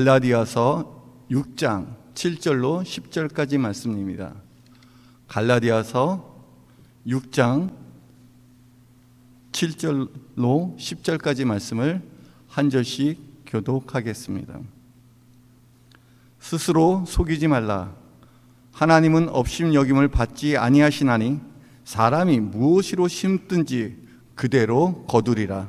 갈라디아서 6장 7절로 10절까지 말씀입니다. 갈라디아서 6장 7절로 10절까지 말씀을 한 절씩 교독하겠습니다. 스스로 속이지 말라. 하나님은 업심여김을 받지 아니하시나니 사람이 무엇으로 심든지 그대로 거두리라.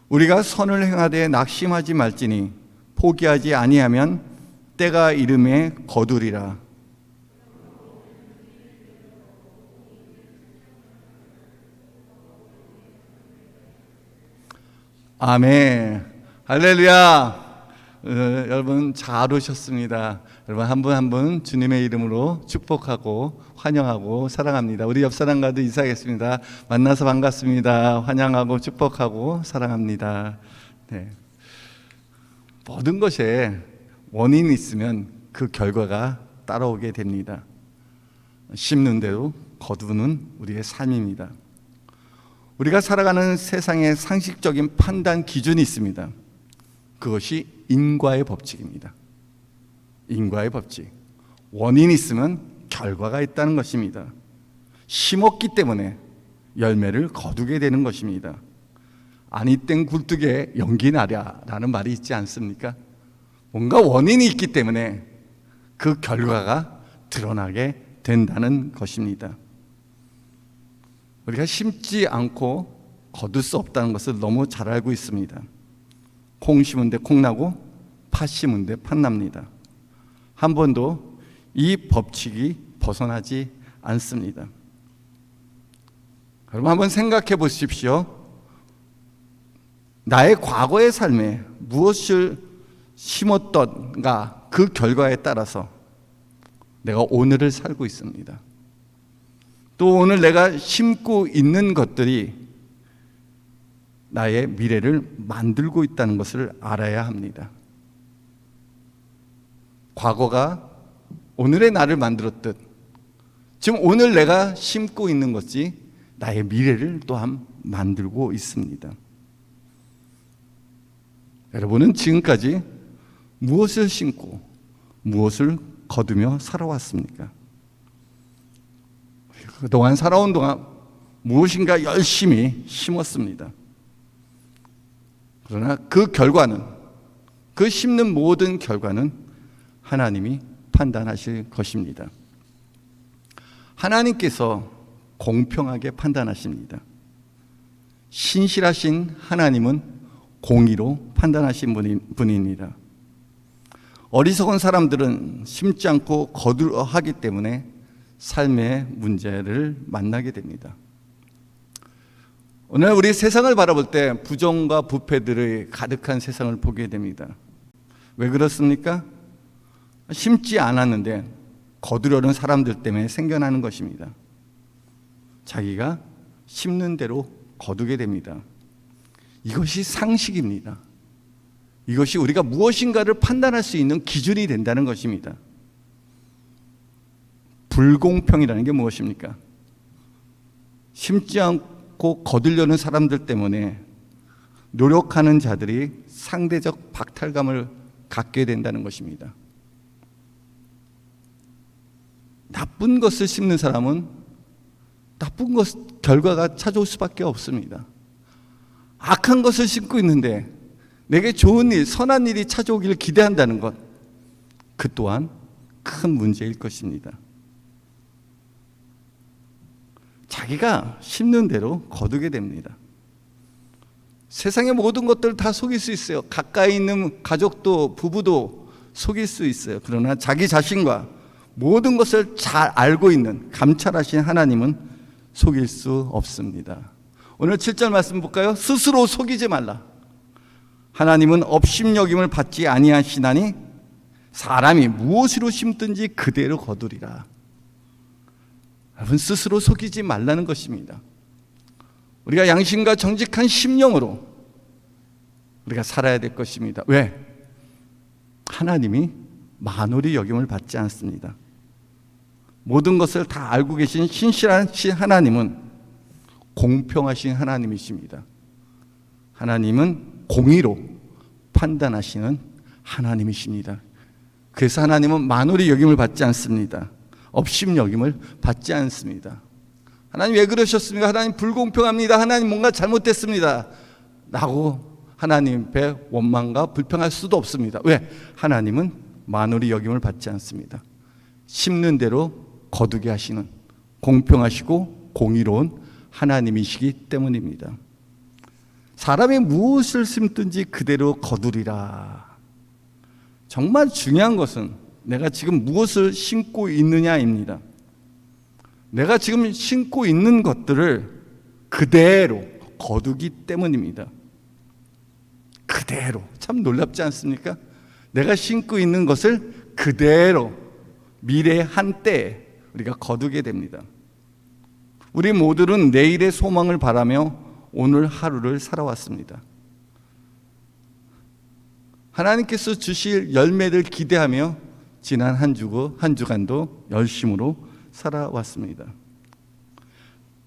우리가 선을 행하되 낙심하지 말지니 포기하지 아니하면 때가 이름에 거두리라. 아멘. 할렐루야. 여러분 잘 오셨습니다. 여러분 한 분 한 분 주님의 이름으로 축복하고 환영하고 사랑합니다. 우리 옆 사람과도 인사하겠습니다. 만나서 반갑습니다. 환영하고 축복하고 사랑합니다. 네. 모든 것에 원인이 있으면 그 결과가 따라오게 됩니다. 심는 대로 거두는 우리의 삶입니다. 우리가 살아가는 세상에 상식적인 판단 기준이 있습니다. 그것이 인과의 법칙입니다. 인과의 법칙. 원인이 있으면 결과가 있다는 것입니다. 심었기 때문에 열매를 거두게 되는 것입니다. 아니 땡 굴뚝에 연기 나랴라는 말이 있지 않습니까? 뭔가 원인이 있기 때문에 그 결과가 드러나게 된다는 것입니다. 우리가 심지 않고 거둘 수 없다는 것을 너무 잘 알고 있습니다. 콩 심은 데 콩 나고 팥 심은 데 팥 납니다. 한 번도 이 법칙이 벗어나지 않습니다. 여러분 한번 생각해 보십시오. 나의 과거의 삶에 무엇을 심었던가 그 결과에 따라서 내가 오늘을 살고 있습니다. 또 오늘 내가 심고 있는 것들이 나의 미래를 만들고 있다는 것을 알아야 합니다. 과거가 오늘의 나를 만들었듯 지금 오늘 내가 심고 있는 것이 나의 미래를 또한 만들고 있습니다. 여러분은 지금까지 무엇을 심고 무엇을 거두며 살아왔습니까? 그동안 살아온 동안 무엇인가 열심히 심었습니다. 그러나 그 결과는, 그 심는 모든 결과는 하나님이 판단하실 것입니다. 하나님께서 공평하게 판단하십니다. 신실하신 하나님은 공의로 판단하신 분입니다. 어리석은 사람들은 심지 않고 거두려 하기 때문에 삶의 문제를 만나게 됩니다. 오늘 우리 세상을 바라볼 때 부정과 부패들의 가득한 세상을 보게 됩니다. 왜 그렇습니까? 심지 않았는데 거두려는 사람들 때문에 생겨나는 것입니다. 자기가 심는 대로 거두게 됩니다. 이것이 상식입니다. 이것이 우리가 무엇인가를 판단할 수 있는 기준이 된다는 것입니다. 불공평이라는 게 무엇입니까? 심지 않고 거두려는 사람들 때문에 노력하는 자들이 상대적 박탈감을 갖게 된다는 것입니다. 나쁜 것을 심는 사람은 나쁜 결과가 찾아올 수밖에 없습니다. 악한 것을 심고 있는데 내게 좋은 일, 선한 일이 찾아오기를 기대한다는 것, 그 또한 큰 문제일 것입니다. 자기가 심는 대로 거두게 됩니다. 세상의 모든 것들을 다 속일 수 있어요. 가까이 있는 가족도, 부부도 속일 수 있어요. 그러나 자기 자신과 모든 것을 잘 알고 있는 감찰하신 하나님은 속일 수 없습니다. 오늘 7절 말씀 볼까요? 스스로 속이지 말라. 하나님은 업심여김을 받지 아니하시나니 사람이 무엇으로 심든지 그대로 거두리라. 여러분 스스로 속이지 말라는 것입니다. 우리가 양심과 정직한 심령으로 우리가 살아야 될 것입니다. 왜? 하나님이 만홀히 여김을 받지 않습니다. 모든 것을 다 알고 계신 신실하신 하나님은 공평하신 하나님이십니다. 하나님은 공의로 판단하시는 하나님이십니다. 그래서 하나님은 만홀히 여김을 받지 않습니다. 업심 여김을 받지 않습니다. 하나님 왜 그러셨습니까? 하나님 불공평합니다. 하나님 뭔가 잘못됐습니다. 라고 하나님 앞에 원망과 불평할 수도 없습니다. 왜? 하나님은 만홀히 여김을 받지 않습니다. 심는 대로 거두게 하시는 공평하시고 공의로운 하나님이시기 때문입니다. 사람이 무엇을 심든지 그대로 거두리라. 정말 중요한 것은 내가 지금 무엇을 심고 있느냐입니다. 내가 지금 심고 있는 것들을 그대로 거두기 때문입니다. 그대로. 참 놀랍지 않습니까? 내가 심고 있는 것을 그대로 미래의 한때에 우리가 거두게 됩니다. 우리 모두는 내일의 소망을 바라며 오늘 하루를 살아왔습니다. 하나님께서 주실 열매를 기대하며 지난 한 주간도 열심으로 살아왔습니다.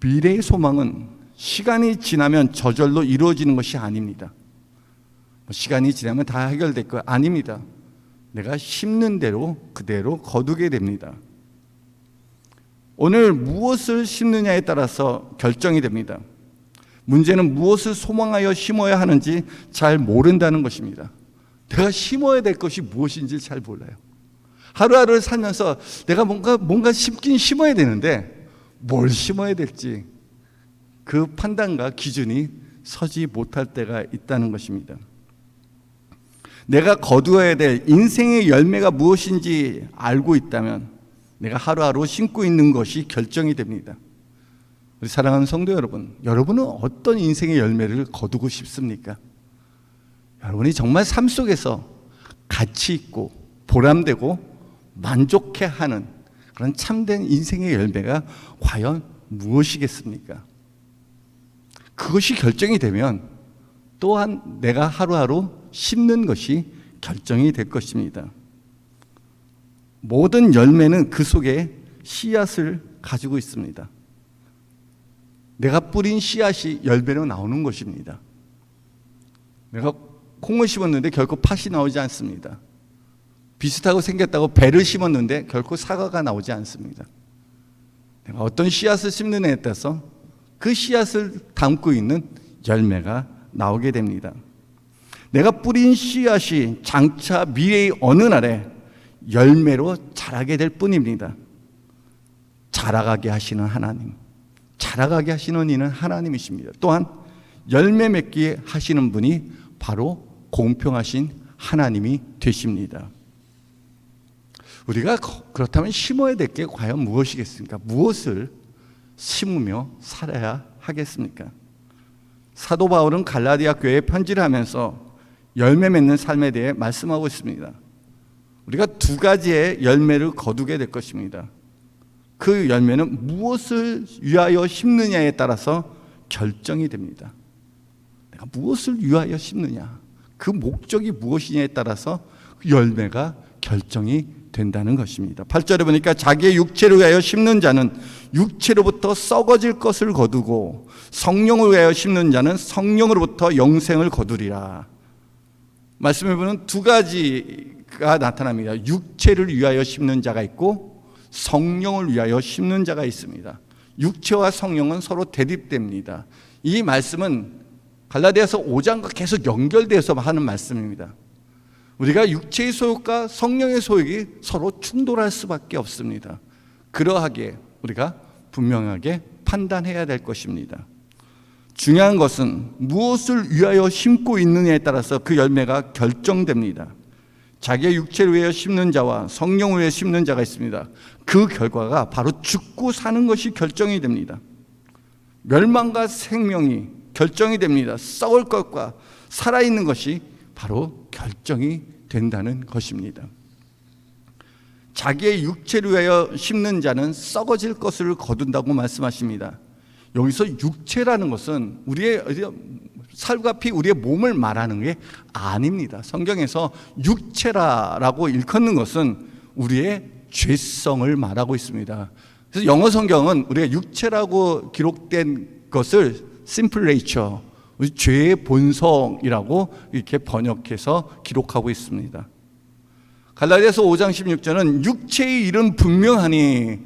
미래의 소망은 시간이 지나면 저절로 이루어지는 것이 아닙니다. 시간이 지나면 다 해결될 거 아닙니다. 내가 심는 대로 그대로 거두게 됩니다. 오늘 무엇을 심느냐에 따라서 결정이 됩니다. 문제는 무엇을 소망하여 심어야 하는지 잘 모른다는 것입니다. 내가 심어야 될 것이 무엇인지 잘 몰라요. 하루하루를 살면서 내가 뭔가 심긴 심어야 되는데 뭘 심어야 될지 그 판단과 기준이 서지 못할 때가 있다는 것입니다. 내가 거두어야 될 인생의 열매가 무엇인지 알고 있다면 내가 하루하루 심고 있는 것이 결정이 됩니다. 우리 사랑하는 성도 여러분, 여러분은 어떤 인생의 열매를 거두고 싶습니까? 여러분이 정말 삶 속에서 가치 있고 보람되고 만족해하는 그런 참된 인생의 열매가 과연 무엇이겠습니까? 그것이 결정이 되면 또한 내가 하루하루 심는 것이 결정이 될 것입니다. 모든 열매는 그 속에 씨앗을 가지고 있습니다. 내가 뿌린 씨앗이 열매로 나오는 것입니다. 내가 콩을 심었는데 결코 팥이 나오지 않습니다. 비슷하고 생겼다고 배를 심었는데 결코 사과가 나오지 않습니다. 내가 어떤 씨앗을 심느냐에 따라서 그 씨앗을 담고 있는 열매가 나오게 됩니다. 내가 뿌린 씨앗이 장차 미래의 어느 날에 열매로 자라게 될 뿐입니다. 자라가게 하시는 하나님, 자라가게 하시는 이는 하나님이십니다. 또한 열매 맺게 하시는 분이 바로 공평하신 하나님이 되십니다. 우리가 그렇다면 심어야 될 게 과연 무엇이겠습니까? 무엇을 심으며 살아야 하겠습니까? 사도 바울은 갈라디아 교회에 편지를 하면서 열매 맺는 삶에 대해 말씀하고 있습니다. 우리가 두 가지의 열매를 거두게 될 것입니다. 그 열매는 무엇을 위하여 심느냐에 따라서 결정이 됩니다. 내가 무엇을 위하여 심느냐, 그 목적이 무엇이냐에 따라서 그 열매가 결정이 된다는 것입니다. 8절에 보니까 자기의 육체를 위하여 심는 자는 육체로부터 썩어질 것을 거두고 성령을 위하여 심는 자는 성령으로부터 영생을 거두리라. 말씀해 보면 두 가지가 나타납니다. 육체를 위하여 심는 자가 있고 성령을 위하여 심는 자가 있습니다. 육체와 성령은 서로 대립됩니다. 이 말씀은 갈라디아서 5장과 계속 연결되어서 하는 말씀입니다. 우리가 육체의 소욕과 성령의 소욕이 서로 충돌할 수밖에 없습니다. 그러하기에 우리가 분명하게 판단해야 될 것입니다. 중요한 것은 무엇을 위하여 심고 있느냐에 따라서 그 열매가 결정됩니다. 자기의 육체를 위하여 심는 자와 성령을 위하여 심는 자가 있습니다. 그 결과가 바로 죽고 사는 것이 결정이 됩니다. 멸망과 생명이 결정이 됩니다. 썩을 것과 살아있는 것이 바로 결정이 된다는 것입니다. 자기의 육체를 위하여 심는 자는 썩어질 것을 거둔다고 말씀하십니다. 여기서 육체라는 것은 우리의 살과 피, 우리의 몸을 말하는 게 아닙니다. 성경에서 육체라고 일컫는 것은 우리의 죄성을 말하고 있습니다. 그래서 영어 성경은 우리가 육체라고 기록된 것을 simple nature, 죄의 본성이라고 이렇게 번역해서 기록하고 있습니다. 갈라디아서 5장 16절은 육체의 일은 분명하니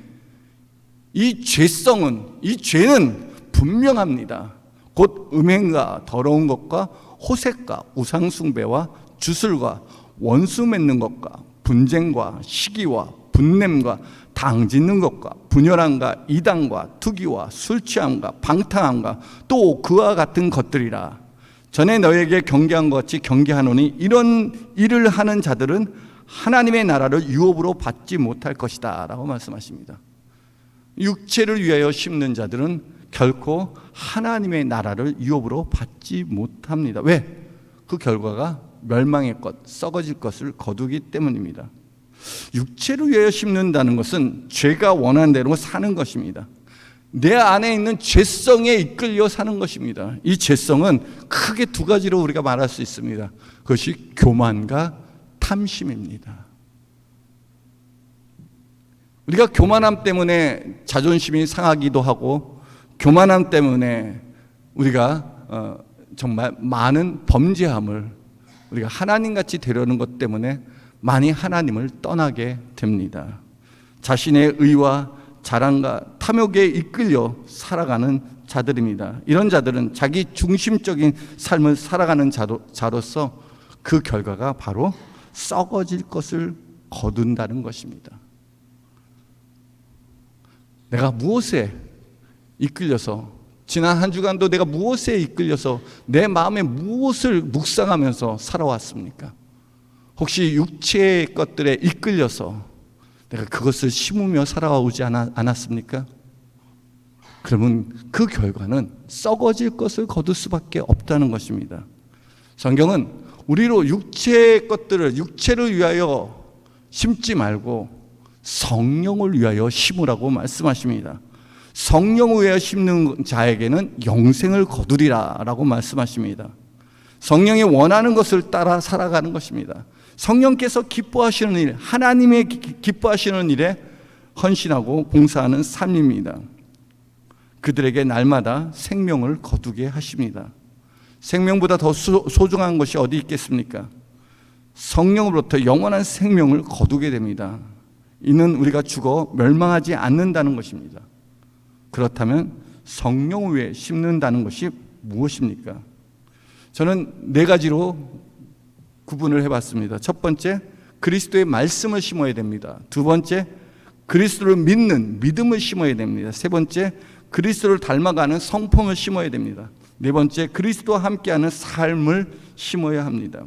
이 죄는 분명합니다. 곧 음행과 더러운 것과 호색과 우상숭배와 주술과 원수 맺는 것과 분쟁과 시기와 분냄과 당 짓는 것과 분열함과 이단과 투기와 술 취함과 방탕함과 또 그와 같은 것들이라. 전에 너에게 경계한 것 같이 경계하노니 이런 일을 하는 자들은 하나님의 나라를 유업으로 받지 못할 것이다 라고 말씀하십니다. 육체를 위하여 심는 자들은 결코 하나님의 나라를 유업으로 받지 못합니다. 왜? 그 결과가 멸망의 것, 썩어질 것을 거두기 때문입니다. 육체를 위하여 심는다는 것은 죄가 원하는 대로 사는 것입니다. 내 안에 있는 죄성에 이끌려 사는 것입니다. 이 죄성은 크게 두 가지로 우리가 말할 수 있습니다. 그것이 교만과 탐심입니다. 우리가 교만함 때문에 자존심이 상하기도 하고, 교만함 때문에 우리가 정말 많은 범죄함을 우리가 하나님같이 되려는 것 때문에 많이 하나님을 떠나게 됩니다. 자신의 의와 자랑과 탐욕에 이끌려 살아가는 자들입니다. 이런 자들은 자기 중심적인 삶을 살아가는 자로서 그 결과가 바로 썩어질 것을 거둔다는 것입니다. 내가 무엇에 이끌려서, 지난 한 주간도 내가 무엇에 이끌려서 내 마음에 무엇을 묵상하면서 살아왔습니까? 혹시 육체의 것들에 이끌려서 내가 그것을 심으며 살아오지 않았습니까? 그러면 그 결과는 썩어질 것을 거둘 수밖에 없다는 것입니다. 성경은 우리로 육체의 것들을 육체를 위하여 심지 말고 성령을 위하여 심으라고 말씀하십니다. 성령을 위하여 심는 자에게는 영생을 거두리라 라고 말씀하십니다. 성령이 원하는 것을 따라 살아가는 것입니다. 성령께서 기뻐하시는 일, 하나님의 기뻐하시는 일에 헌신하고 봉사하는 삶입니다. 그들에게 날마다 생명을 거두게 하십니다. 생명보다 더 소중한 것이 어디 있겠습니까? 성령으로부터 영원한 생명을 거두게 됩니다. 이는 우리가 죽어 멸망하지 않는다는 것입니다. 그렇다면 성령 위에 심는다는 것이 무엇입니까? 저는 네 가지로 구분을 해봤습니다. 첫 번째, 그리스도의 말씀을 심어야 됩니다. 두 번째, 그리스도를 믿는 믿음을 심어야 됩니다. 세 번째, 그리스도를 닮아가는 성품을 심어야 됩니다. 네 번째, 그리스도와 함께하는 삶을 심어야 합니다.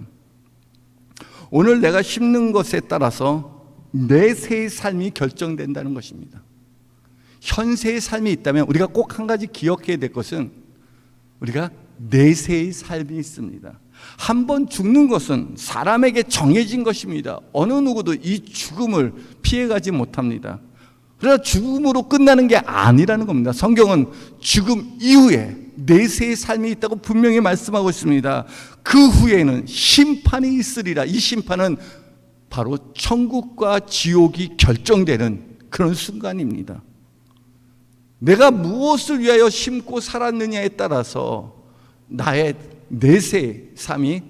오늘 내가 심는 것에 따라서 내세의 삶이 결정된다는 것입니다. 현세의 삶이 있다면 우리가 꼭 한 가지 기억해야 될 것은 우리가 내세의 삶이 있습니다. 한 번 죽는 것은 사람에게 정해진 것입니다. 어느 누구도 이 죽음을 피해가지 못합니다. 그러나 죽음으로 끝나는 게 아니라는 겁니다. 성경은 죽음 이후에 내세의 삶이 있다고 분명히 말씀하고 있습니다. 그 후에는 심판이 있으리라. 이 심판은 바로 천국과 지옥이 결정되는 그런 순간입니다. 내가 무엇을 위하여 심고 살았느냐에 따라서 나의 내세의 삶이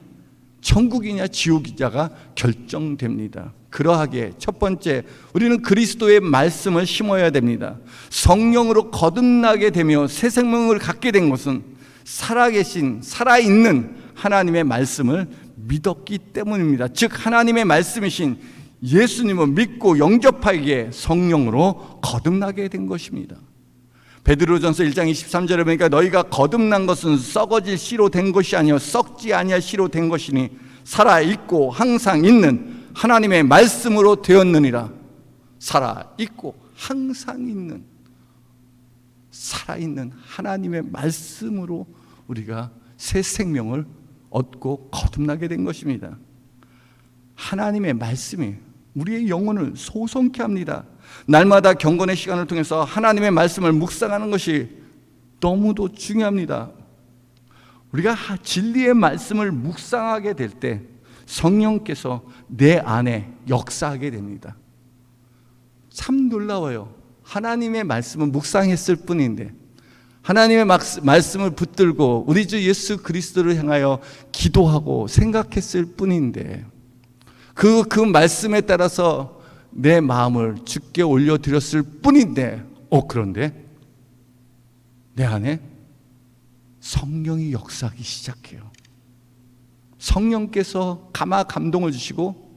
천국이냐 지옥이냐가 결정됩니다. 그러하기에 첫 번째, 우리는 그리스도의 말씀을 심어야 됩니다. 성령으로 거듭나게 되며 새 생명을 갖게 된 것은 살아계신, 살아있는 하나님의 말씀을 믿었기 때문입니다. 즉 하나님의 말씀이신 예수님을 믿고 영접하기에 성령으로 거듭나게 된 것입니다. 베드로전서 1장 23절에 보니까 너희가 거듭난 것은 썩어질 씨로 된 것이 아니요 썩지 아니할 씨로 된 것이니 살아있고 항상 있는 하나님의 말씀으로 되었느니라. 살아있고 항상 있는, 살아있는 하나님의 말씀으로 우리가 새 생명을 얻고 거듭나게 된 것입니다. 하나님의 말씀이 우리의 영혼을 소성케 합니다. 날마다 경건의 시간을 통해서 하나님의 말씀을 묵상하는 것이 너무도 중요합니다. 우리가 진리의 말씀을 묵상하게 될 때 성령께서 내 안에 역사하게 됩니다. 참 놀라워요. 하나님의 말씀을 묵상했을 뿐인데, 하나님의 말씀을 붙들고 우리 주 예수 그리스도를 향하여 기도하고 생각했을 뿐인데, 그 말씀에 따라서 내 마음을 주께 올려드렸을 뿐인데, 그런데 내 안에 성령이 역사하기 시작해요. 성령께서 감동을 주시고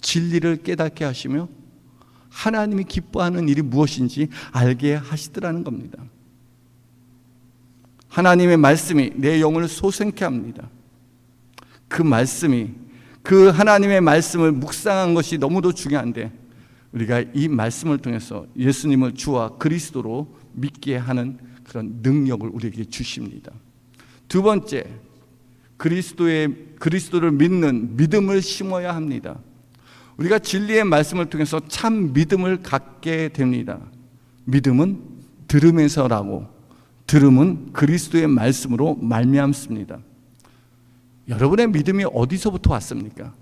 진리를 깨닫게 하시며 하나님이 기뻐하는 일이 무엇인지 알게 하시더라는 겁니다. 하나님의 말씀이 내 영혼을 소생케 합니다. 그 말씀이, 그 하나님의 말씀을 묵상한 것이 너무도 중요한데, 우리가 이 말씀을 통해서 예수님을 주와 그리스도로 믿게 하는 그런 능력을 우리에게 주십니다. 두 번째, 그리스도를 믿는 믿음을 심어야 합니다. 우리가 진리의 말씀을 통해서 참 믿음을 갖게 됩니다. 믿음은 들음에서라고, 들음은 그리스도의 말씀으로 말미암습니다. 여러분의 믿음이 어디서부터 왔습니까?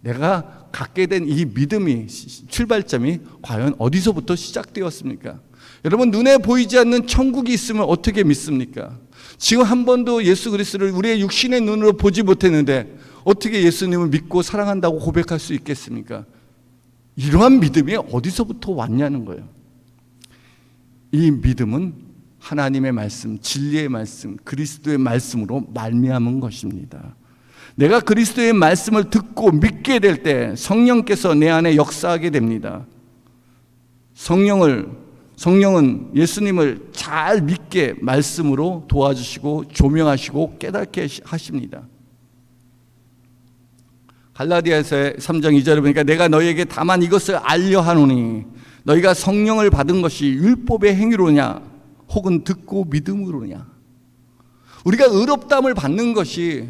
내가 갖게 된 이 믿음이, 출발점이 과연 어디서부터 시작되었습니까? 여러분, 눈에 보이지 않는 천국이 있으면 어떻게 믿습니까? 지금 한 번도 예수 그리스도를 우리의 육신의 눈으로 보지 못했는데 어떻게 예수님을 믿고 사랑한다고 고백할 수 있겠습니까? 이러한 믿음이 어디서부터 왔냐는 거예요. 이 믿음은 하나님의 말씀, 진리의 말씀, 그리스도의 말씀으로 말미암은 것입니다. 내가 그리스도의 말씀을 듣고 믿게 될 때 성령께서 내 안에 역사하게 됩니다. 성령은 예수님을 잘 믿게 말씀으로 도와주시고 조명하시고 깨닫게 하십니다. 갈라디아서 3장 2절에 보니까 내가 너희에게 다만 이것을 알려 하노니 너희가 성령을 받은 것이 율법의 행위로냐 혹은 듣고 믿음으로냐. 우리가 의롭다함을 받는 것이,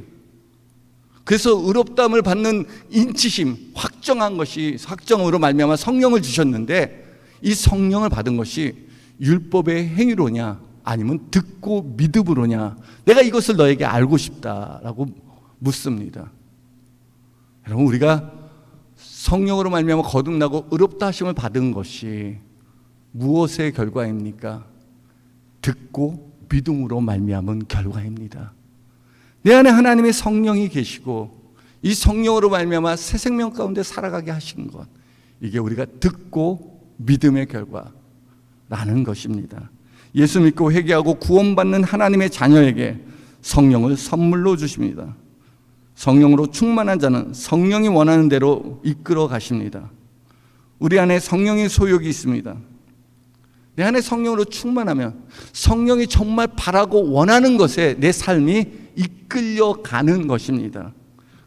그래서 의롭다함을 받는 인치심, 확정으로 말미암아 성령을 주셨는데, 이 성령을 받은 것이 율법의 행위로냐 아니면 듣고 믿음으로냐, 내가 이것을 너에게 알고 싶다라고 묻습니다. 여러분, 우리가 성령으로 말미암아 거듭나고 의롭다 하심을 받은 것이 무엇의 결과입니까? 듣고 믿음으로 말미암은 결과입니다. 내 안에 하나님의 성령이 계시고 이 성령으로 말미암아 새 생명 가운데 살아가게 하신 것, 이게 우리가 듣고 믿음의 결과라는 것입니다. 예수 믿고 회개하고 구원받는 하나님의 자녀에게 성령을 선물로 주십니다. 성령으로 충만한 자는 성령이 원하는 대로 이끌어 가십니다. 우리 안에 성령의 소욕이 있습니다. 내 안에 성령으로 충만하면 성령이 정말 바라고 원하는 것에 내 삶이 이끌려가는 것입니다.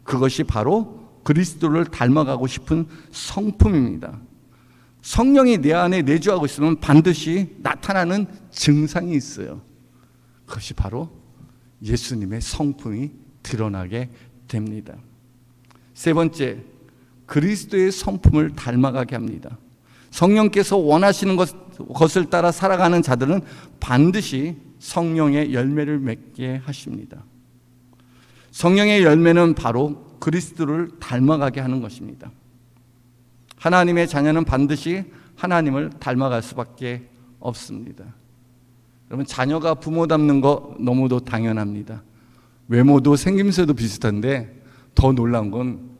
그것이 바로 그리스도를 닮아가고 싶은 성품입니다. 성령이 내 안에 내주하고 있으면 반드시 나타나는 증상이 있어요. 그것이 바로 예수님의 성품이 드러나게 됩니다. 세 번째, 그리스도의 성품을 닮아가게 합니다. 성령께서 원하시는 것을 따라 살아가는 자들은 반드시 성령의 열매를 맺게 하십니다. 성령의 열매는 바로 그리스도를 닮아가게 하는 것입니다. 하나님의 자녀는 반드시 하나님을 닮아갈 수밖에 없습니다. 여러분, 자녀가 부모 닮는 거 너무도 당연합니다. 외모도 생김새도 비슷한데 더 놀라운 건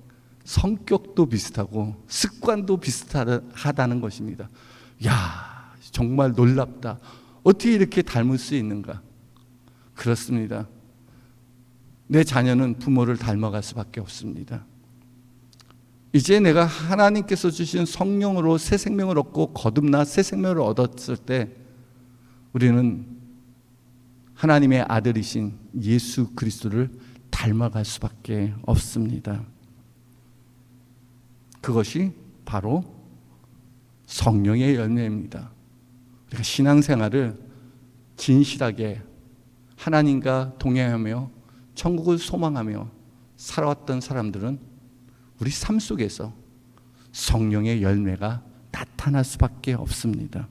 성격도 비슷하고 습관도 비슷하다는 것입니다. 야, 정말 놀랍다. 어떻게 이렇게 닮을 수 있는가? 그렇습니다. 내 자녀는 부모를 닮아갈 수밖에 없습니다. 이제 내가 하나님께서 주신 성령으로 새 생명을 얻고 거듭나 새 생명을 얻었을 때 우리는 하나님의 아들이신 예수 그리스도를 닮아갈 수밖에 없습니다. 그것이 바로 성령의 열매입니다. 우리가 신앙생활을 진실하게 하나님과 동행하며 천국을 소망하며 살아왔던 사람들은 우리 삶 속에서 성령의 열매가 나타날 수밖에 없습니다.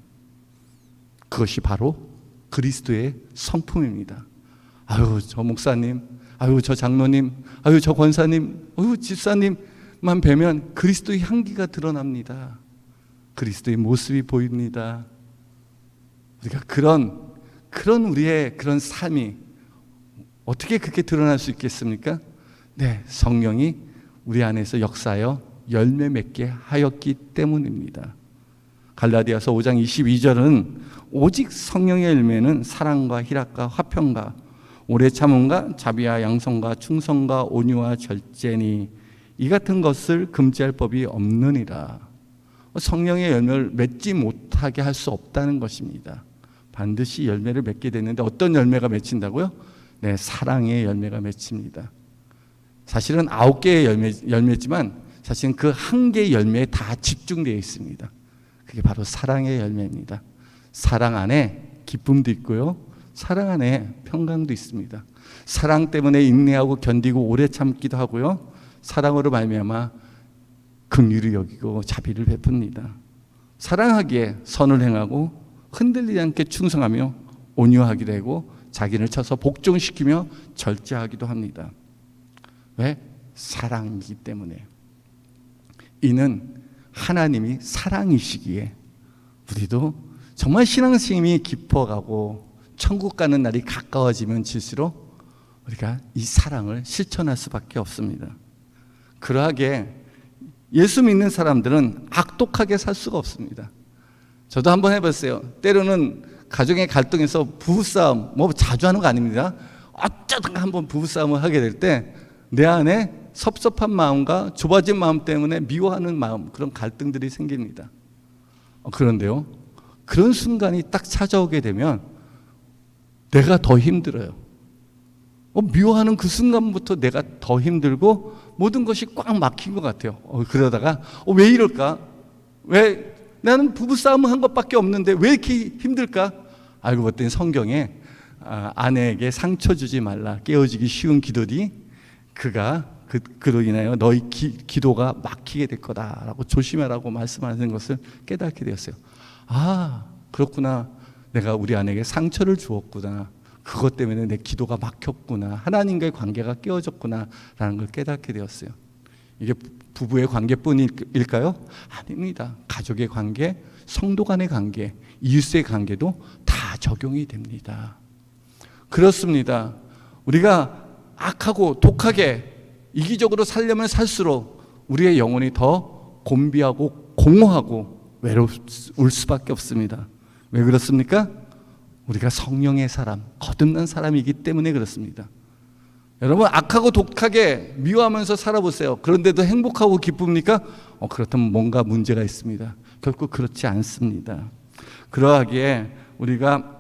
그것이 바로 그리스도의 성품입니다. 아유, 저 목사님, 아유, 저 장로님, 아유, 저 권사님, 아유, 집사님만 뵈면 그리스도의 향기가 드러납니다. 그리스도의 모습이 보입니다. 우리가 그런 우리의 그런 삶이 어떻게 그렇게 드러날 수 있겠습니까? 네, 성령이 우리 안에서 역사하여 열매 맺게 하였기 때문입니다. 갈라디아서 5장 22절은 오직 성령의 열매는 사랑과 희락과 화평과 오래 참음과 자비와 양성과 충성과 온유와 절제니 이 같은 것을 금지할 법이 없느니라. 성령의 열매를 맺지 못하게 할 수 없다는 것입니다. 반드시 열매를 맺게 되는데 어떤 열매가 맺힌다고요? 네, 사랑의 열매가 맺힙니다. 사실은 9개의 열매지만 사실은 그 한 개의 열매에 다 집중되어 있습니다. 그게 바로 사랑의 열매입니다. 사랑 안에 기쁨도 있고요, 사랑 안에 평강도 있습니다. 사랑 때문에 인내하고 견디고 오래 참기도 하고요, 사랑으로 말미암아 긍휼히 여기고 자비를 베풉니다. 사랑하기에 선을 행하고 흔들리지 않게 충성하며 온유하기도 하고 자기를 쳐서 복종시키며 절제하기도 합니다. 왜? 사랑이기 때문에. 이는 하나님이 사랑이시기에 우리도 정말 신앙심이 깊어가고 천국 가는 날이 가까워지면 질수록 우리가 이 사랑을 실천할 수밖에 없습니다. 그러하게 예수 믿는 사람들은 악독하게 살 수가 없습니다. 저도 한번 해봤어요. 때로는 가정의 갈등에서 부부싸움, 자주 하는 거 아닙니다. 어쩌다가 한번 부부싸움을 하게 될 때 내 안에 섭섭한 마음과 좁아진 마음 때문에 미워하는 마음, 그런 갈등들이 생깁니다. 그런데요, 그런 순간이 딱 찾아오게 되면 내가 더 힘들어요. 미워하는 그 순간부터 내가 더 힘들고 모든 것이 꽉 막힌 것 같아요. 그러다가 왜 이럴까? 왜 나는 부부싸움을 한 것밖에 없는데 왜 이렇게 힘들까? 알고 봤더니 성경에 아내에게 상처 주지 말라, 깨어지기 쉬운 기도니 그가 그로 인하여 너희 기도가 막히게 될 거다라고 조심하라고 말씀하는 것을 깨닫게 되었어요. 아, 그렇구나. 내가 우리 아내에게 상처를 주었구나. 그것 때문에 내 기도가 막혔구나. 하나님과의 관계가 깨어졌구나 라는 걸 깨닫게 되었어요. 이게 부부의 관계뿐일까요? 아닙니다. 가족의 관계, 성도 간의 관계, 이웃의 관계도 다 적용이 됩니다. 그렇습니다. 우리가 악하고 독하게 이기적으로 살려면 살수록 우리의 영혼이 더 곤비하고 공허하고 외로울 수밖에 없습니다. 왜 그렇습니까? 우리가 성령의 사람, 거듭난 사람이기 때문에 그렇습니다. 여러분, 악하고 독하게 미워하면서 살아보세요. 그런데도 행복하고 기쁩니까? 그렇다면 뭔가 문제가 있습니다. 결국 그렇지 않습니다. 그러하기에 우리가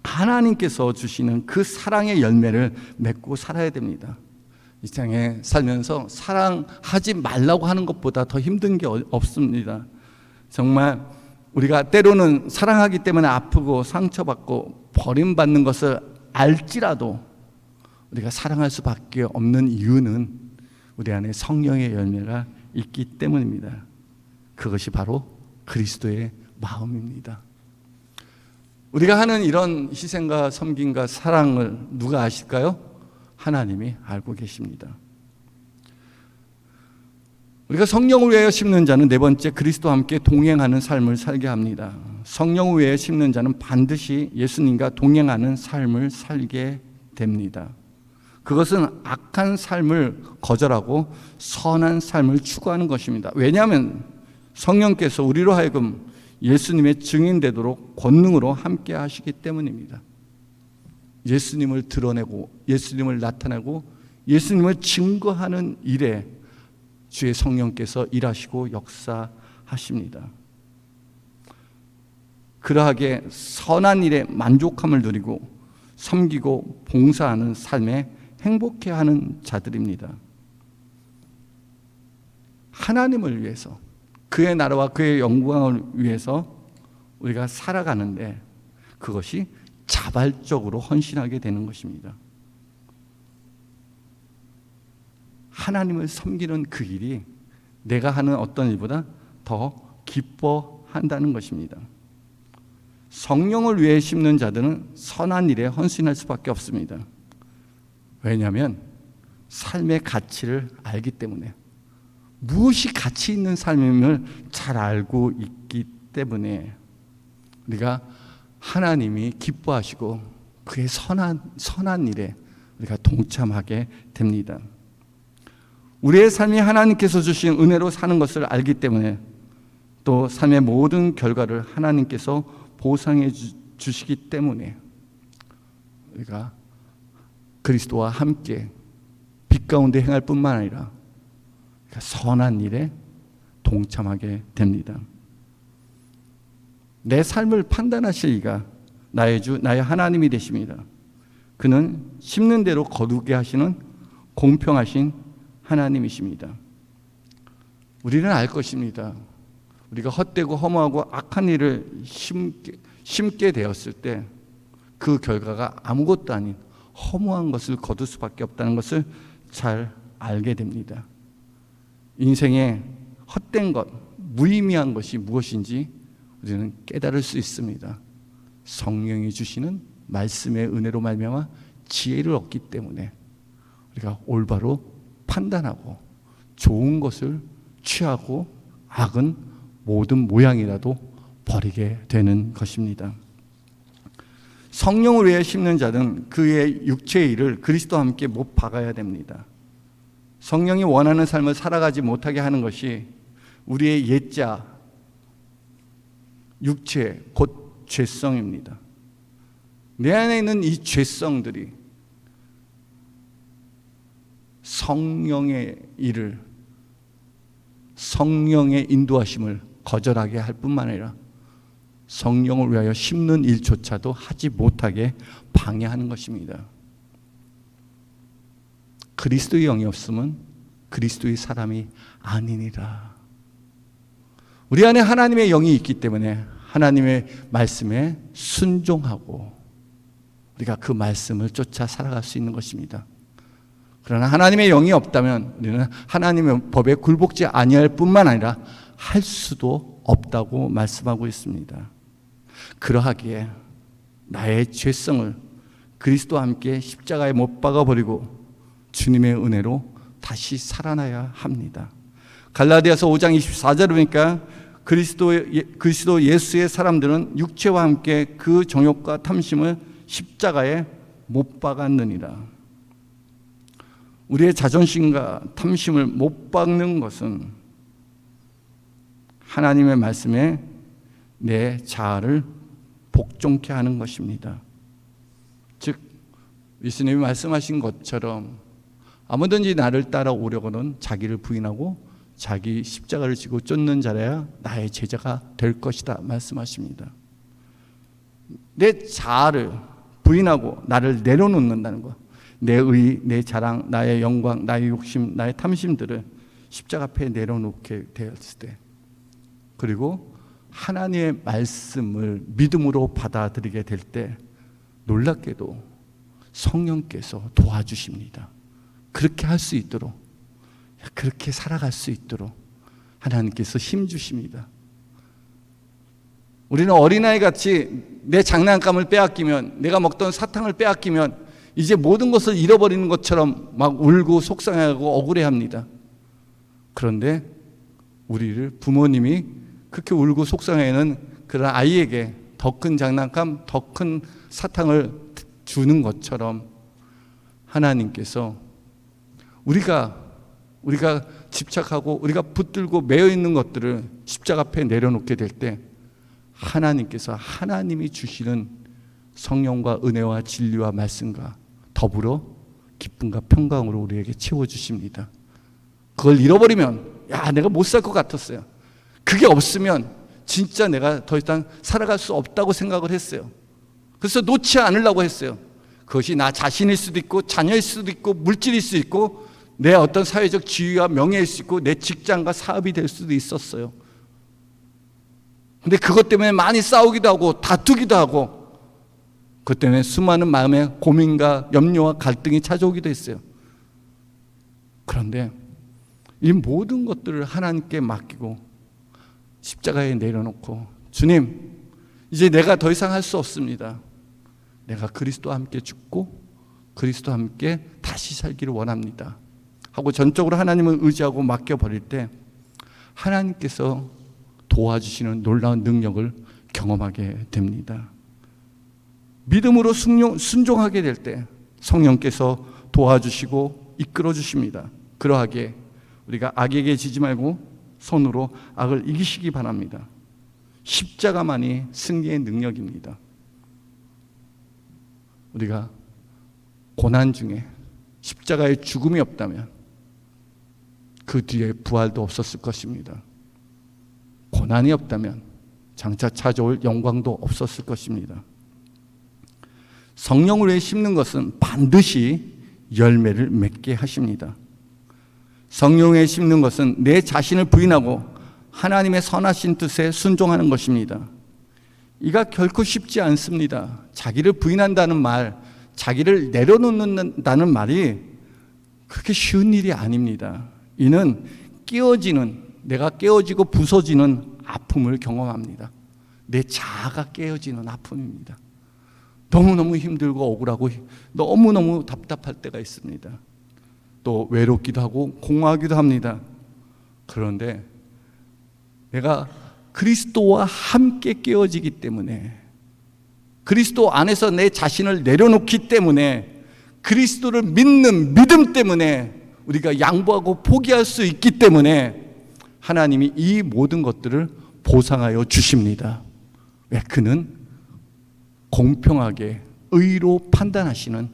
하나님께서 주시는 그 사랑의 열매를 맺고 살아야 됩니다. 이 땅에 살면서 사랑하지 말라고 하는 것보다 더 힘든 게 없습니다. 정말 우리가 때로는 사랑하기 때문에 아프고 상처받고 버림받는 것을 알지라도 우리가 사랑할 수밖에 없는 이유는 우리 안에 성령의 열매가 있기 때문입니다. 그것이 바로 그리스도의 마음입니다. 우리가 하는 이런 희생과 섬김과 사랑을 누가 아실까요? 하나님이 알고 계십니다. 우리가 성령을 위하여 심는 자는 네 번째, 그리스도와 함께 동행하는 삶을 살게 합니다. 성령을 위하여 심는 자는 반드시 예수님과 동행하는 삶을 살게 됩니다. 그것은 악한 삶을 거절하고 선한 삶을 추구하는 것입니다. 왜냐하면 성령께서 우리로 하여금 예수님의 증인되도록 권능으로 함께 하시기 때문입니다. 예수님을 드러내고 예수님을 나타내고 예수님을 증거하는 일에 주의 성령께서 일하시고 역사하십니다. 그러하게 선한 일에 만족함을 누리고 섬기고 봉사하는 삶에 행복해하는 자들입니다. 하나님을 위해서, 그의 나라와 그의 영광을 위해서 우리가 살아가는데 그것이 자발적으로 헌신하게 되는 것입니다. 하나님을 섬기는 그 일이 내가 하는 어떤 일보다 더 기뻐한다는 것입니다. 성령을 위해 심는 자들은 선한 일에 헌신할 수밖에 없습니다. 왜냐하면 삶의 가치를 알기 때문에, 무엇이 가치 있는 삶임을 잘 알고 있기 때문에 우리가 하나님이 기뻐하시고 그의 선한 일에 우리가 동참하게 됩니다. 우리의 삶이 하나님께서 주신 은혜로 사는 것을 알기 때문에 또 삶의 모든 결과를 하나님께서 보상해 주시기 때문에 우리가 그리스도와 함께 빛 가운데 행할 뿐만 아니라 선한 일에 동참하게 됩니다. 내 삶을 판단하실 이가 나의 주, 나의 하나님이 되십니다. 그는 심는 대로 거두게 하시는 공평하신 하나님이십니다. 우리는 알 것입니다. 우리가 헛되고 허무하고 악한 일을 심게 되었을 때 그 결과가 아무것도 아닌 허무한 것을 거둘 수밖에 없다는 것을 잘 알게 됩니다. 인생에 헛된 것, 무의미한 것이 무엇인지 우리는 깨달을 수 있습니다. 성령이 주시는 말씀의 은혜로 말미암아 지혜를 얻기 때문에 우리가 올바로 판단하고 좋은 것을 취하고 악은 모든 모양이라도 버리게 되는 것입니다. 성령을 위해 심는 자는 그의 육체의 일을 그리스도와 함께 못 박아야 됩니다. 성령이 원하는 삶을 살아가지 못하게 하는 것이 우리의 옛자, 육체, 곧 죄성입니다. 내 안에 있는 이 죄성들이 성령의 일을, 성령의 인도하심을 거절하게 할 뿐만 아니라 성령을 위하여 심는 일조차도 하지 못하게 방해하는 것입니다. 그리스도의 영이 없으면 그리스도의 사람이 아니니라. 우리 안에 하나님의 영이 있기 때문에 하나님의 말씀에 순종하고 우리가 그 말씀을 쫓아 살아갈 수 있는 것입니다. 그러나 하나님의 영이 없다면 우리는 하나님의 법에 굴복지 아니할 뿐만 아니라 할 수도 없다고 말씀하고 있습니다. 그러하기에 나의 죄성을 그리스도와 함께 십자가에 못 박아버리고 주님의 은혜로 다시 살아나야 합니다. 갈라디아서 5장 24절을 보니까 그리스도 예수의 사람들은 육체와 함께 그 정욕과 탐심을 십자가에 못 박았느니라. 우리의 자존심과 탐심을 못 박는 것은 하나님의 말씀에 내 자아를 복종케 하는 것입니다. 즉 예수님이 말씀하신 것처럼 아무든지 나를 따라오려고는 자기를 부인하고 자기 십자가를 지고 쫓는 자라야 나의 제자가 될 것이다 말씀하십니다. 내 자아를 부인하고 나를 내려놓는다는 것, 내 의, 내 자랑, 나의 영광, 나의 욕심, 나의 탐심들을 십자가 앞에 내려놓게 되었을 때, 그리고 하나님의 말씀을 믿음으로 받아들이게 될 때 놀랍게도 성령께서 도와주십니다. 그렇게 할 수 있도록, 그렇게 살아갈 수 있도록 하나님께서 힘 주십니다. 우리는 어린아이같이 내 장난감을 빼앗기면, 내가 먹던 사탕을 빼앗기면 이제 모든 것을 잃어버리는 것처럼 막 울고 속상해하고 억울해합니다. 그런데 우리를 부모님이 그렇게 울고 속상해하는 그런 아이에게 더 큰 장난감, 더 큰 사탕을 주는 것처럼 하나님께서 우리가 집착하고 우리가 붙들고 매여 있는 것들을 십자가 앞에 내려놓게 될 때 하나님께서 하나님이 주시는 성령과 은혜와 진리와 말씀과 더불어 기쁨과 평강으로 우리에게 채워주십니다. 그걸 잃어버리면 내가 못 살 것 같았어요. 그게 없으면 진짜 내가 더 이상 살아갈 수 없다고 생각을 했어요. 그래서 놓지 않으려고 했어요. 그것이 나 자신일 수도 있고 자녀일 수도 있고 물질일 수도 있고 내 어떤 사회적 지위와 명예일 수 있고 내 직장과 사업이 될 수도 있었어요. 근데 그것 때문에 많이 싸우기도 하고 다투기도 하고 그것 때문에 수많은 마음의 고민과 염려와 갈등이 찾아오기도 했어요. 그런데 이 모든 것들을 하나님께 맡기고 십자가에 내려놓고 주님, 이제 내가 더 이상 할 수 없습니다. 내가 그리스도와 함께 죽고 그리스도와 함께 다시 살기를 원합니다. 하고 전적으로 하나님을 의지하고 맡겨버릴 때 하나님께서 도와주시는 놀라운 능력을 경험하게 됩니다. 믿음으로 순종하게 될 때 성령께서 도와주시고 이끌어 주십니다. 그러하게 우리가 악에게 지지 말고 손으로 악을 이기시기 바랍니다. 십자가만이 승리의 능력입니다. 우리가 고난 중에 십자가의 죽음이 없다면 그 뒤에 부활도 없었을 것입니다. 고난이 없다면 장차 찾아올 영광도 없었을 것입니다. 성령을 위해 심는 것은 반드시 열매를 맺게 하십니다. 성령에 심는 것은 내 자신을 부인하고 하나님의 선하신 뜻에 순종하는 것입니다. 이가 결코 쉽지 않습니다. 자기를 부인한다는 말, 자기를 내려놓는다는 말이 그렇게 쉬운 일이 아닙니다. 이는 내가 깨어지고 부서지는 아픔을 경험합니다. 내 자아가 깨어지는 아픔입니다. 너무너무 힘들고 억울하고 너무너무 답답할 때가 있습니다. 또 외롭기도 하고 공허하기도 합니다. 그런데 내가 그리스도와 함께 깨어지기 때문에, 그리스도 안에서 내 자신을 내려놓기 때문에, 그리스도를 믿는 믿음 때문에 우리가 양보하고 포기할 수 있기 때문에 하나님이 이 모든 것들을 보상하여 주십니다. 왜? 그는 공평하게 의로 판단하시는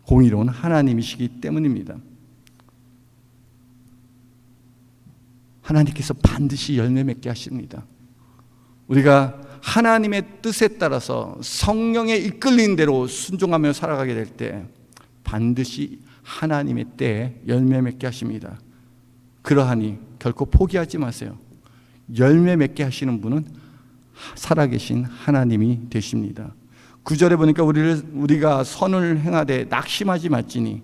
공의로운 하나님이시기 때문입니다. 하나님께서 반드시 열매 맺게 하십니다. 우리가 하나님의 뜻에 따라서 성령에 이끌린 대로 순종하며 살아가게 될 때 반드시 하나님의 때에 열매 맺게 하십니다. 그러하니 결코 포기하지 마세요. 열매 맺게 하시는 분은 살아계신 하나님이 되십니다. 9절에 보니까 우리가 선을 행하되 낙심하지 말지니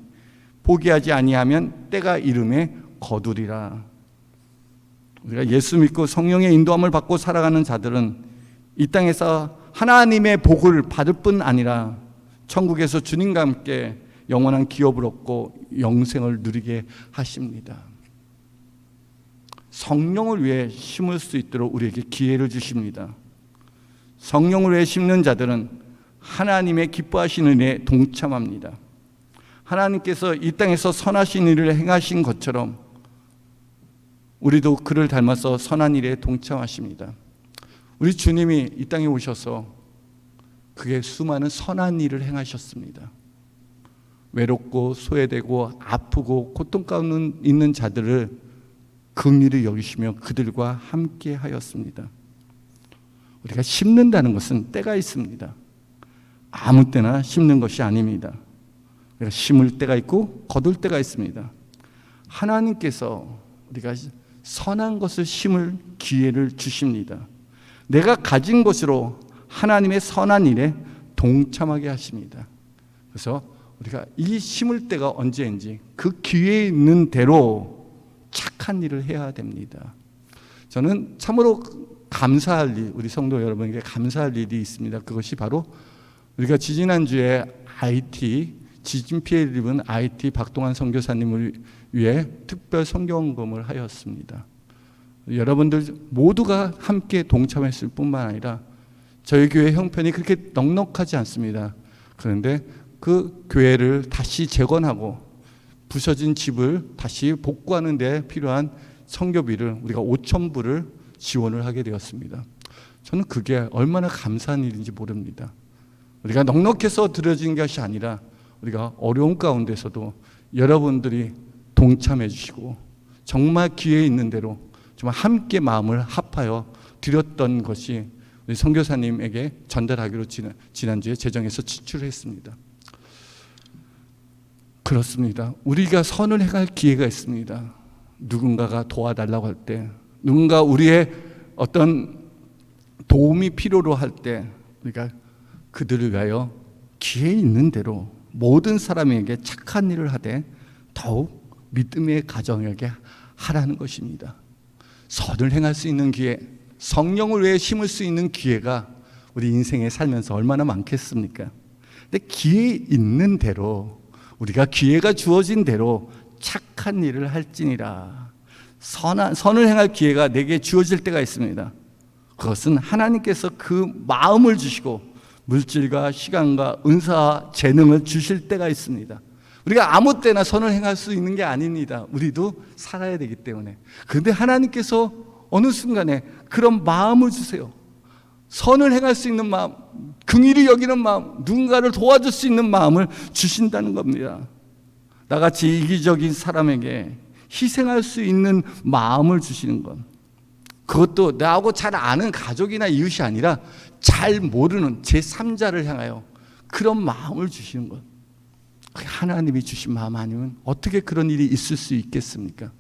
포기하지 아니하면 때가 이름에 거두리라. 우리가 예수 믿고 성령의 인도함을 받고 살아가는 자들은 이 땅에서 하나님의 복을 받을 뿐 아니라 천국에서 주님과 함께 영원한 기업을 얻고 영생을 누리게 하십니다. 성령을 위해 심을 수 있도록 우리에게 기회를 주십니다. 성령을 위해 심는 자들은 하나님의 기뻐하시는 일에 동참합니다. 하나님께서 이 땅에서 선하신 일을 행하신 것처럼 우리도 그를 닮아서 선한 일에 동참하십니다. 우리 주님이 이 땅에 오셔서 그게 수많은 선한 일을 행하셨습니다. 외롭고 소외되고 아프고 고통 가운데 있는 자들을 긍휼히 여기시며 그들과 함께 하였습니다. 우리가 심는다는 것은 때가 있습니다. 아무 때나 심는 것이 아닙니다. 우리가 심을 때가 있고 거둘 때가 있습니다. 하나님께서 우리가 선한 것을 심을 기회를 주십니다. 내가 가진 것으로 하나님의 선한 일에 동참하게 하십니다. 그래서 우리가 이 심을 때가 언제인지 그 기회에 있는 대로 착한 일을 해야 됩니다. 저는 참으로 감사할 일, 우리 성도 여러분에게 감사할 일이 있습니다. 그것이 바로 우리가 지지난주에 지진 피해를 입은 IT 박동환 선교사님을 위해 특별 선교원금을 하였습니다. 여러분들 모두가 함께 동참했을 뿐만 아니라 저희 교회 형편이 그렇게 넉넉하지 않습니다. 그런데 그 교회를 다시 재건하고 부서진 집을 다시 복구하는 데 필요한 선교비를 우리가 5,000불을 지원을 하게 되었습니다. 저는 그게 얼마나 감사한 일인지 모릅니다. 우리가 넉넉해서 드려진 것이 아니라 우리가 어려운 가운데서도 여러분들이 동참해 주시고 정말 기회 있는 대로 정말 함께 마음을 합하여 드렸던 것이 우리 선교사님에게 전달하기로 지난주에 재정에서 지출했습니다. 그렇습니다. 우리가 선을 행할 기회가 있습니다. 누군가가 도와달라고 할 때, 누군가 우리의 어떤 도움이 필요로 할 때 우리가 그들을 위하여 기회 있는 대로 모든 사람에게 착한 일을 하되 더욱 믿음의 가정에게 하라는 것입니다. 선을 행할 수 있는 기회, 성령을 위해 심을 수 있는 기회가 우리 인생에 살면서 얼마나 많겠습니까? 근데 기회 있는 대로 우리가 기회가 주어진 대로 착한 일을 할지니라. 선을 행할 기회가 내게 주어질 때가 있습니다. 그것은 하나님께서 그 마음을 주시고 물질과 시간과 은사와 재능을 주실 때가 있습니다. 우리가 아무 때나 선을 행할 수 있는 게 아닙니다. 우리도 살아야 되기 때문에. 그런데 하나님께서 어느 순간에 그런 마음을 주세요. 선을 행할 수 있는 마음, 긍휼히 여기는 마음, 누군가를 도와줄 수 있는 마음을 주신다는 겁니다. 나같이 이기적인 사람에게 희생할 수 있는 마음을 주시는 것, 그것도 나하고 잘 아는 가족이나 이웃이 아니라 잘 모르는 제3자를 향하여 그런 마음을 주시는 것, 하나님이 주신 마음 아니면 어떻게 그런 일이 있을 수 있겠습니까?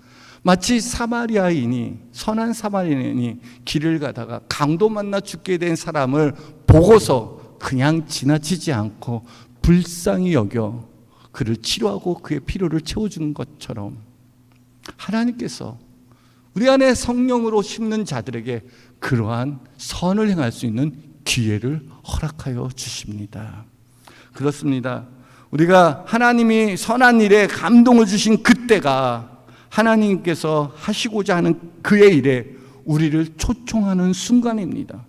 마치 선한 사마리아인이 길을 가다가 강도 만나 죽게 된 사람을 보고서 그냥 지나치지 않고 불쌍히 여겨 그를 치료하고 그의 필요를 채워주는 것처럼, 하나님께서 우리 안에 성령으로 심는 자들에게 그러한 선을 행할 수 있는 기회를 허락하여 주십니다. 그렇습니다. 우리가 하나님이 선한 일에 감동을 주신 그때가 하나님께서 하시고자 하는 그의 일에 우리를 초청하는 순간입니다.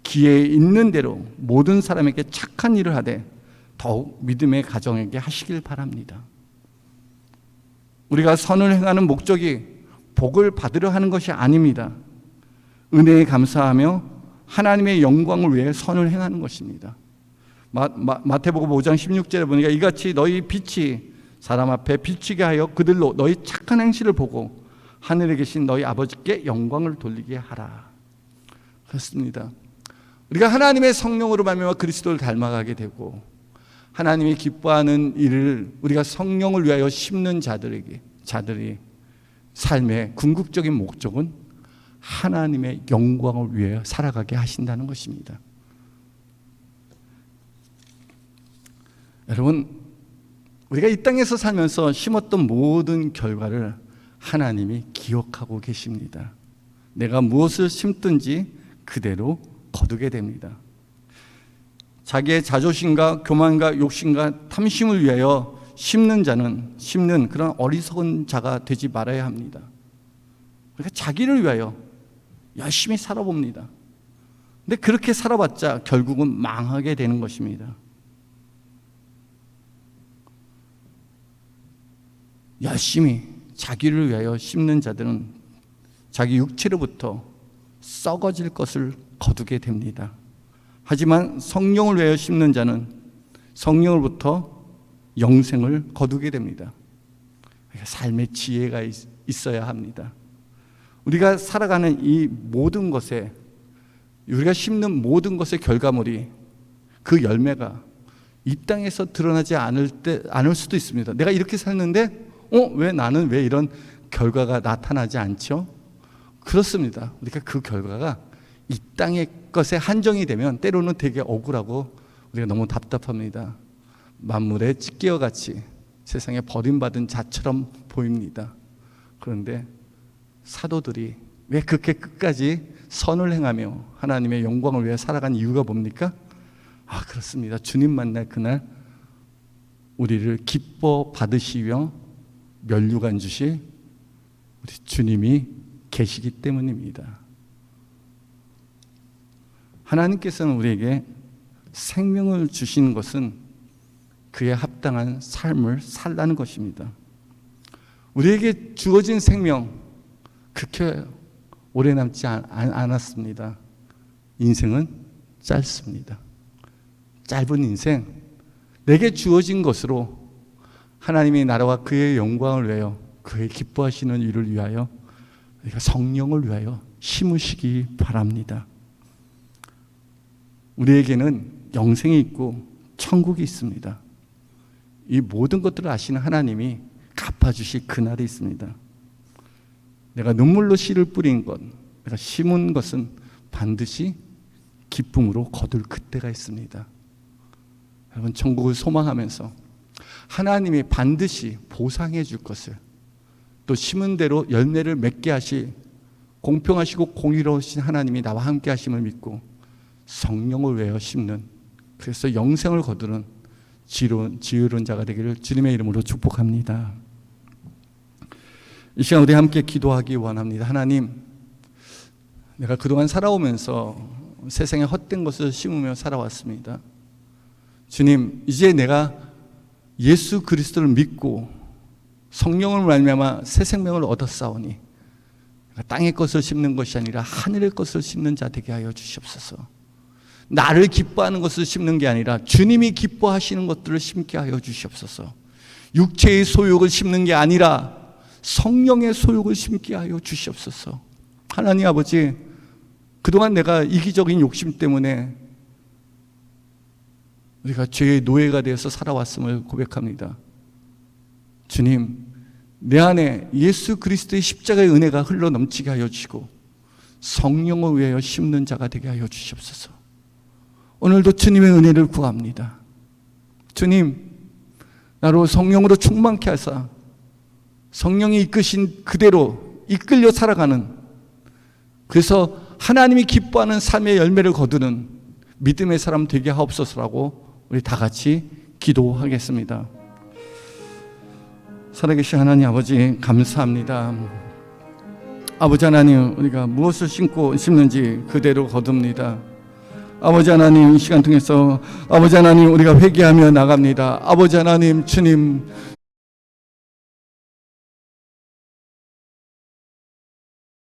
기회 있는 대로 모든 사람에게 착한 일을 하되 더욱 믿음의 가정에게 하시길 바랍니다. 우리가 선을 행하는 목적이 복을 받으려 하는 것이 아닙니다. 은혜에 감사하며 하나님의 영광을 위해 선을 행하는 것입니다. 마태복음 5장 16절에 보니까 이같이 너희 빛이 사람 앞에 비치게 하여 그들로 너희 착한 행실을 보고 하늘에 계신 너희 아버지께 영광을 돌리게 하라. 그렇습니다. 우리가 하나님의 성령으로 말미암아 그리스도를 닮아가게 되고 하나님이 기뻐하는 일을 우리가 성령을 위하여 심는 자들이 삶의 궁극적인 목적은 하나님의 영광을 위해 살아가게 하신다는 것입니다. 여러분, 우리가 이 땅에서 살면서 심었던 모든 결과를 하나님이 기억하고 계십니다. 내가 무엇을 심든지 그대로 거두게 됩니다. 자기의 자존심과 교만과 욕심과 탐심을 위하여 심는 그런 어리석은 자가 되지 말아야 합니다. 그러니까 자기를 위하여 열심히 살아봅니다. 근데 그렇게 살아봤자 결국은 망하게 되는 것입니다. 열심히 자기를 위하여 심는 자들은 자기 육체로부터 썩어질 것을 거두게 됩니다. 하지만 성령을 위하여 심는 자는 성령으로부터 영생을 거두게 됩니다. 삶의 지혜가 있어야 합니다. 우리가 살아가는 이 모든 것에, 우리가 심는 모든 것의 결과물이, 그 열매가 이 땅에서 드러나지 않을 수도 있습니다. 내가 이렇게 살는데 나는 왜 이런 결과가 나타나지 않죠? 그렇습니다. 우리가 그 결과가 이 땅의 것에 한정이 되면 때로는 되게 억울하고 우리가 너무 답답합니다. 만물의 찌개와 같이 세상에 버림받은 자처럼 보입니다. 그런데 사도들이 왜 그렇게 끝까지 선을 행하며 하나님의 영광을 위해 살아간 이유가 뭡니까? 그렇습니다. 주님 만날 그날 우리를 기뻐 받으시며 면류관 주실 우리 주님이 계시기 때문입니다. 하나님께서는 우리에게 생명을 주시는 것은 그에 합당한 삶을 살라는 것입니다. 우리에게 주어진 생명 그렇게 오래 남지 않았습니다. 인생은 짧습니다. 짧은 인생, 내게 주어진 것으로 하나님의 나라와 그의 영광을 위하여, 그의 기뻐하시는 일을 위하여, 우리가 성령을 위하여 심으시기 바랍니다. 우리에게는 영생이 있고 천국이 있습니다. 이 모든 것들을 아시는 하나님이 갚아주실 그날이 있습니다. 내가 눈물로 씨를 뿌린 것, 내가 심은 것은 반드시 기쁨으로 거둘 그때가 있습니다. 여러분, 천국을 소망하면서 하나님이 반드시 보상해 줄 것을, 또 심은 대로 열매를 맺게 하실 공평하시고 공의로우신 하나님이 나와 함께 하심을 믿고 성령을 위하여 심는, 그래서 영생을 거두는 지혜로운 자가 되기를 주님의 이름으로 축복합니다. 이 시간 우리 함께 기도하기 원합니다. 하나님, 내가 그동안 살아오면서 세상에 헛된 것을 심으며 살아왔습니다. 주님, 이제 내가 예수 그리스도를 믿고 성령을 말미암아 새 생명을 얻었사오니 땅의 것을 심는 것이 아니라 하늘의 것을 심는 자 되게 하여 주시옵소서. 나를 기뻐하는 것을 심는 게 아니라 주님이 기뻐하시는 것들을 심게 하여 주시옵소서. 육체의 소욕을 심는 게 아니라 성령의 소욕을 심게 하여 주시옵소서. 하나님 아버지, 그동안 내가 이기적인 욕심 때문에 우리가 죄의 노예가 되어서 살아왔음을 고백합니다. 주님, 내 안에 예수 그리스도의 십자가의 은혜가 흘러 넘치게 하여 주시고 성령을 위하여 심는 자가 되게 하여 주시옵소서. 오늘도 주님의 은혜를 구합니다. 주님, 나로 성령으로 충만케 하사 성령이 이끄신 그대로 이끌려 살아가는, 그래서 하나님이 기뻐하는 삶의 열매를 거두는 믿음의 사람 되게 하옵소서라고 우리 다 같이 기도하겠습니다. 살아계신 하나님 아버지, 감사합니다. 아버지 하나님, 우리가 무엇을 심는지 그대로 거둡니다. 아버지 하나님, 이 시간 통해서 아버지 하나님, 우리가 회개하며 나갑니다. 아버지 하나님, 주님,